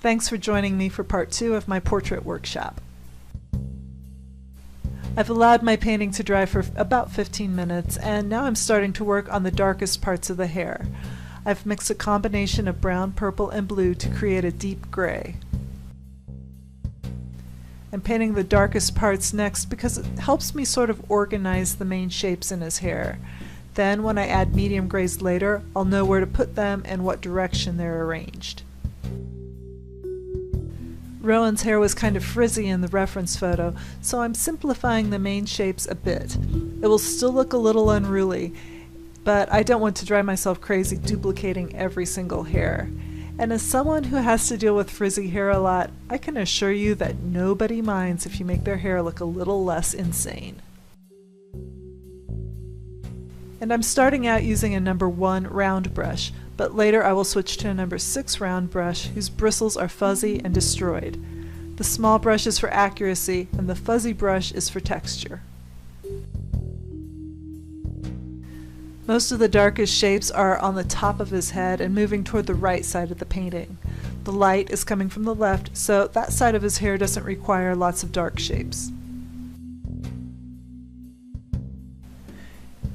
Thanks for joining me for part 2 of my portrait workshop. I've allowed my painting to dry for about 15 minutes, and now I'm starting to work on the darkest parts of the hair. I've mixed a combination of brown, purple, and blue to create a deep gray. I'm painting the darkest parts next because it helps me sort of organize the main shapes in his hair. Then, when I add medium grays later, I'll know where to put them and what direction they're arranged. Rowan's hair was kind of frizzy in the reference photo, so I'm simplifying the main shapes a bit. It will still look a little unruly, but I don't want to drive myself crazy duplicating every single hair. And as someone who has to deal with frizzy hair a lot, I can assure you that nobody minds if you make their hair look a little less insane. And I'm starting out using a number 1 round brush, but later I will switch to a number 6 round brush whose bristles are fuzzy and destroyed. The small brush is for accuracy, and the fuzzy brush is for texture. Most of the darkest shapes are on the top of his head and moving toward the right side of the painting. The light is coming from the left, so that side of his hair doesn't require lots of dark shapes.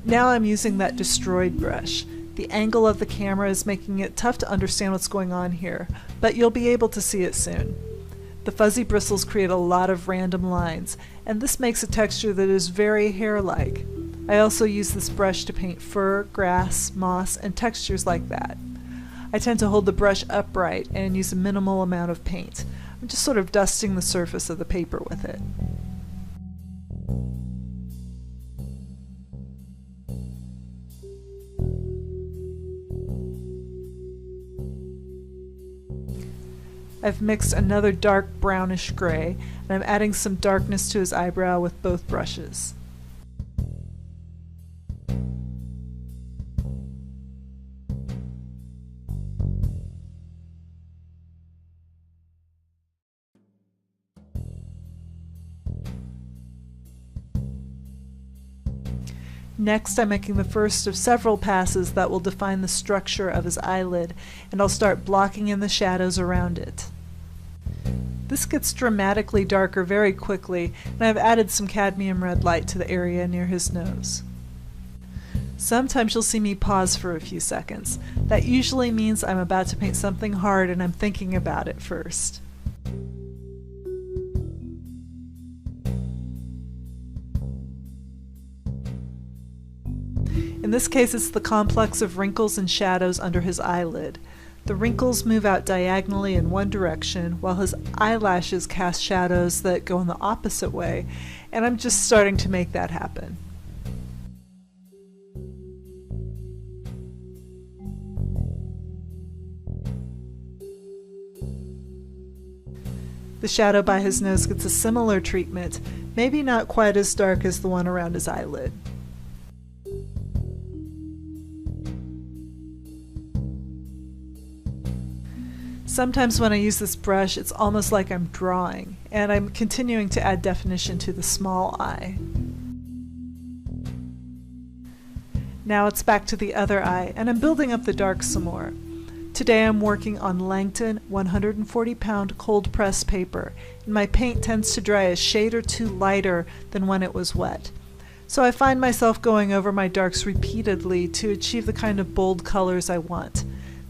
Now I'm using that destroyed brush. The angle of the camera is making it tough to understand what's going on here, but you'll be able to see it soon. The fuzzy bristles create a lot of random lines, and this makes a texture that is very hair-like. I also use this brush to paint fur, grass, moss, and textures like that. I tend to hold the brush upright and use a minimal amount of paint. I'm just sort of dusting the surface of the paper with it. I've mixed another dark brownish gray, and I'm adding some darkness to his eyebrow with both brushes. Next, I'm making the first of several passes that will define the structure of his eyelid, and I'll start blocking in the shadows around it. This gets dramatically darker very quickly, and I've added some cadmium red light to the area near his nose. Sometimes you'll see me pause for a few seconds. That usually means I'm about to paint something hard and I'm thinking about it first. In this case, it's the complex of wrinkles and shadows under his eyelid. The wrinkles move out diagonally in one direction, while his eyelashes cast shadows that go in the opposite way, and I'm just starting to make that happen. The shadow by his nose gets a similar treatment, maybe not quite as dark as the one around his eyelid. Sometimes when I use this brush, it's almost like I'm drawing, and I'm continuing to add definition to the small eye. Now it's back to the other eye, and I'm building up the dark some more. Today I'm working on Langton 140-pound cold press paper, and my paint tends to dry a shade or two lighter than when it was wet. So I find myself going over my darks repeatedly to achieve the kind of bold colors I want.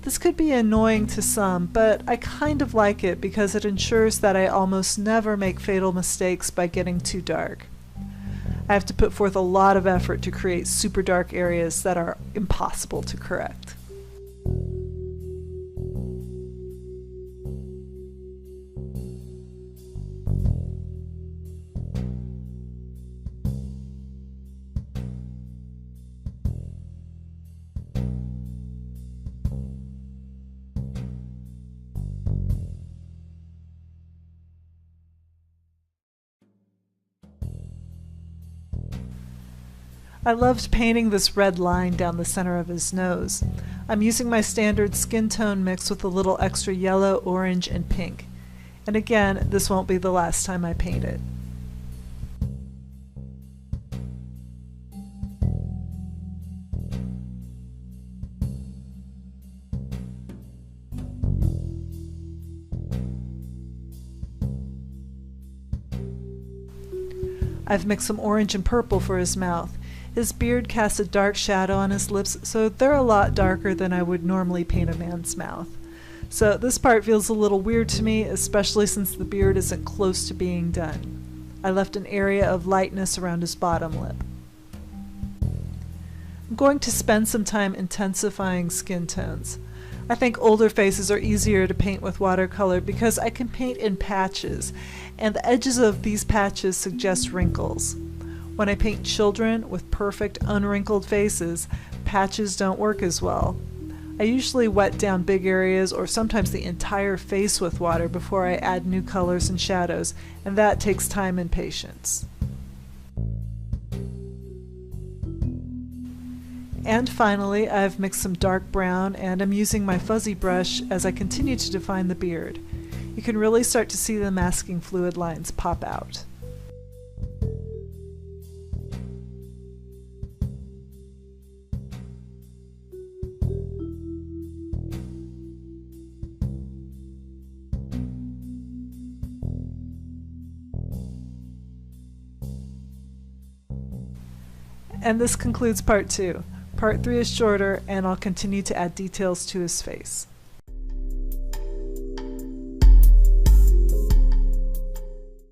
This could be annoying to some, but I kind of like it because it ensures that I almost never make fatal mistakes by getting too dark. I have to put forth a lot of effort to create super dark areas that are impossible to correct. I loved painting this red line down the center of his nose. I'm using my standard skin tone mix with a little extra yellow, orange, and pink. And again, this won't be the last time I paint it. I've mixed some orange and purple for his mouth. His beard casts a dark shadow on his lips, so they're a lot darker than I would normally paint a man's mouth. So this part feels a little weird to me, especially since the beard isn't close to being done. I left an area of lightness around his bottom lip. I'm going to spend some time intensifying skin tones. I think older faces are easier to paint with watercolor because I can paint in patches, and the edges of these patches suggest wrinkles. When I paint children with perfect unwrinkled faces, patches don't work as well. I usually wet down big areas or sometimes the entire face with water before I add new colors and shadows, and that takes time and patience. And finally, I've mixed some dark brown and I'm using my fuzzy brush as I continue to define the beard. You can really start to see the masking fluid lines pop out. And this concludes part 2. Part 3 is shorter, and I'll continue to add details to his face.